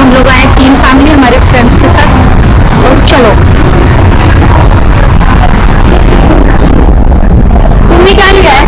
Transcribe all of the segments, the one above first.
हम लोग आए 3 फैमिली हमारे फ्रेंड्स के साथ। और चलो तुमने क्या लिया है?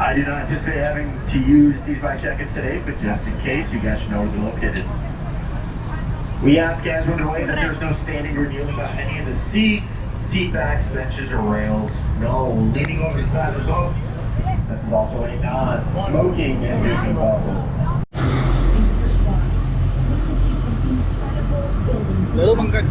I do not anticipate having to use these life jackets today, but just in case, you guys should know where they're located. We ask as we're underway that there's no standing or kneeling on any of the seats, seat backs, benches, or rails. No leaning over the side of the boat. This is also a non-smoking and drinking bottle. Hello, Bangkok.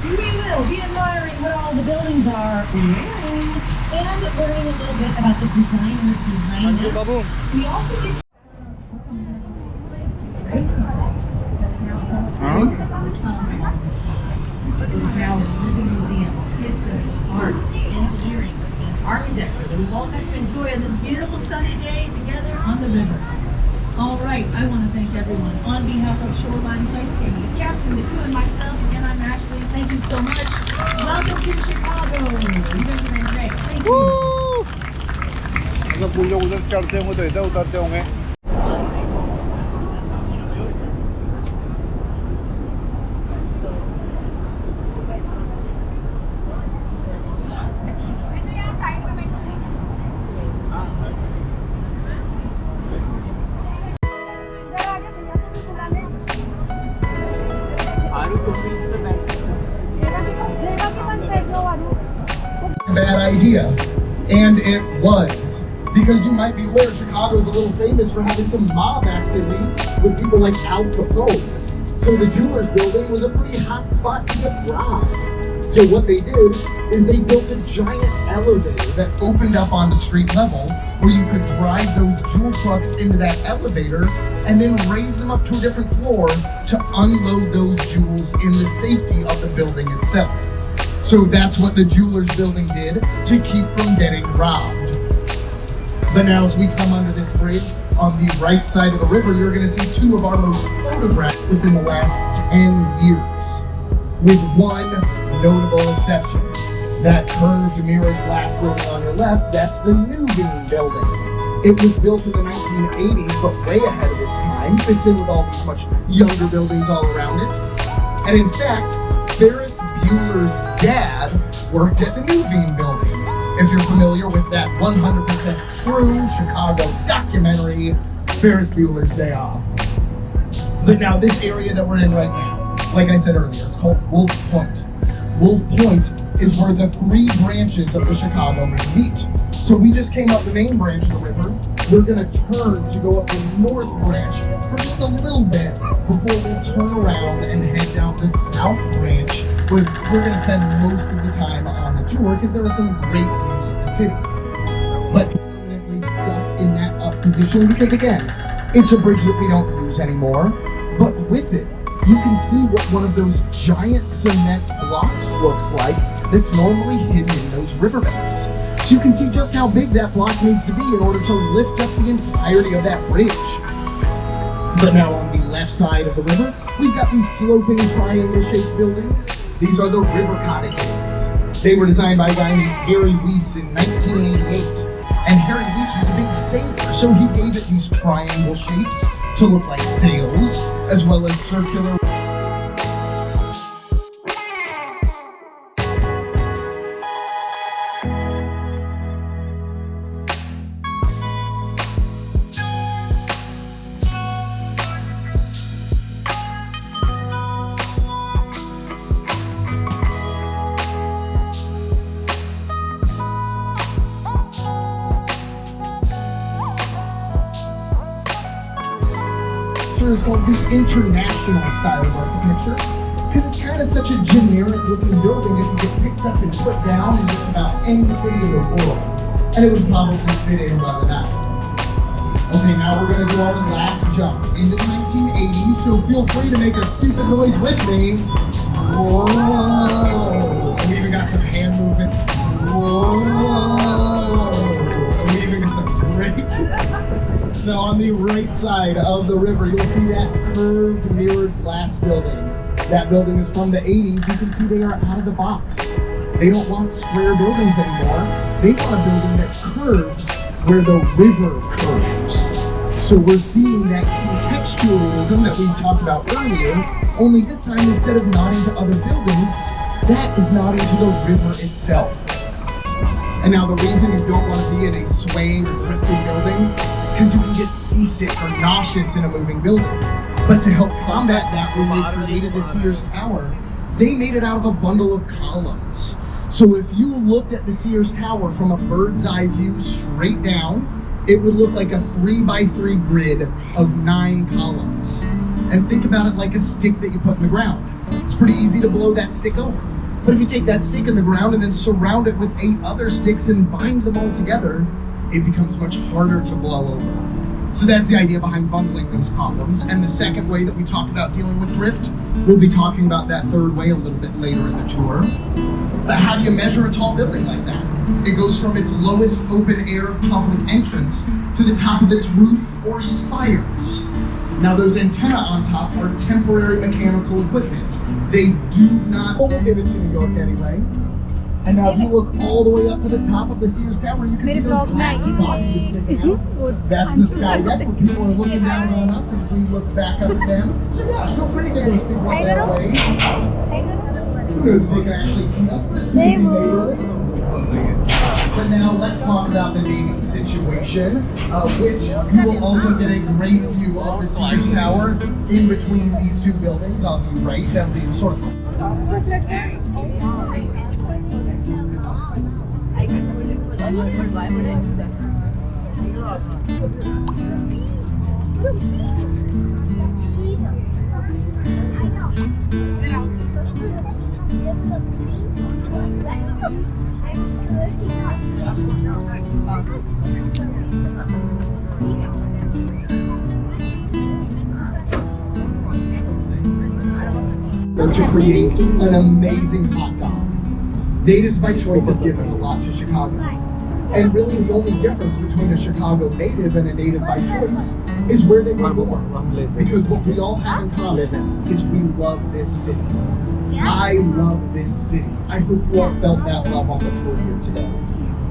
We will be admiring what all the buildings are wearing and learning a little bit about the designers behind them. Babbu. We also get to now is Living Museum, history, art, engineering, and architecture. We all got to enjoy this beautiful sunny day together on the river. All right, I want to thank everyone on behalf of Shoreline Sightseeing, the captain, the crew, and myself. Again, I'm Ashley. Thank you so much. Welcome to Chicago. You're doing great. Thank you. मतलब पुल उधर चढ़ते होंगे तो इधर उतरते होंगे। Bad idea, and it was, because you might be aware Chicago's a little famous for having some mob activities with people like Al Capone. So the Jewelers Building was a pretty hot spot to get robbed. So what they did is they built a giant elevator that opened up onto street level, where you could drive those jewel trucks into that elevator and then raise them up to a different floor to unload those jewels in the safety of the building itself. So that's what the Jewelers Building did to keep from getting robbed. But now as we come under this bridge, on the right side of the river, you're going to see two of our most photographed within the last 10 years. With one notable exception. That curved mirrored glass building on your left, that's the Nuveen Building. It was built in the 1980s, but way ahead of its time, fits in with all these much younger buildings all around it. And in fact, Ferris Bueller's dad worked at the Nuveen Building. If you're familiar with that 100% true Chicago documentary, Ferris Bueller's Day Off. But now this area that we're in right now, like I said earlier, it's called Wolf Point. Wolf Point is where the three branches of the Chicago River meet. So we just came up the main branch of the river. We're gonna turn to go up the north branch for just a little bit before we'll turn around and head down the south branch, where we're gonna spend most of the time on the tour because there are some great views of the city. But permanently stuck in that up position because again, it's a bridge that we don't use anymore. But with it, you can see what one of those giant cement blocks looks like that's normally hidden in those riverbeds. So you can see just how big that block needs to be in order to lift up the entirety of that bridge. But now on the left side of the river, we've got these sloping triangle-shaped buildings. These are the river cottages. They were designed by a guy named Harry Weiss in 1988. And Harry Weiss was a big sailor, so he gave it these triangle shapes to look like sails, as well as circular. Is called the international style of architecture because it's kind of such a generic looking building that can get picked up and put down in just about any city in the world, and it would probably fit in well enough. Okay, now we're going to do our last jump into the 1980s, so feel free to make a stupid noise with me. Whoa! And we even got some hand movement. Whoa! And we even got some great. Now on the right side of the river, you'll see that curved mirrored glass building. That building is from the 80s. You can see they are out of the box. They don't want square buildings anymore. They want a building that curves where the river curves. So we're seeing that contextualism that we talked about earlier, only this time instead of nodding to other buildings, that is nodding to the river itself. And now the reason you don't want to be in a swaying or drifting building is because you can get seasick or nauseous in a moving building. But to help combat that, when they created the Sears Tower, they made it out of a bundle of columns. So if you looked at the Sears Tower from a bird's eye view straight down, it would look like a 3x3 grid of 9 columns. And think about it like a stick that you put in the ground. It's pretty easy to blow that stick over. But if you take that stick in the ground and then surround it with 8 other sticks and bind them all together, it becomes much harder to blow over. So that's the idea behind bundling those columns. And the second way that we talk about dealing with drift, we'll be talking about that third way a little bit later in the tour. But how do you measure a tall building like that? It goes from its lowest open air public entrance to the top of its roof or spires. Now those antennae on top are temporary mechanical equipment. They do not, we'll give it to New York anyway. And now if you look all the way up to the top of the Sears Tower, you can see those glass boxes sticking out. That's the sky deck where people are looking down on us as we look back up at them. So yeah, feel free to give those people that way. Who knows if they can actually see us, but it's going to be neighborly. But now let's talk about the naming situation, which you will also get a great view of the Sears Tower in between these two buildings on the right. That'll be a circle. To create an amazing hot dog. Natives by choice have given a lot to Chicago. And really the only difference between a Chicago native and a native by choice is where they were born. Because what we all have in common is we love this city. I love this city. I hope you all felt that love on the tour here today.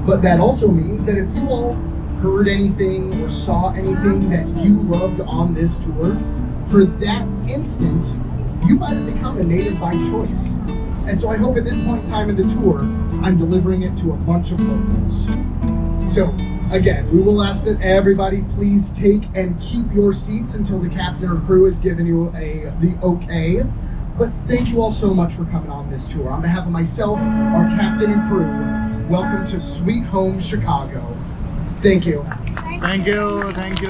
But that also means that if you all heard anything or saw anything that you loved on this tour, for that instant, you might have become a native by choice. And so I hope at this point in time in the tour, I'm delivering it to a bunch of locals. So again, we will ask that everybody please take and keep your seats until the captain or crew has given you the okay. But thank you all so much for coming on this tour. On behalf of myself, our captain and crew, welcome to Sweet Home Chicago. Thank you. Thank you. Thank you.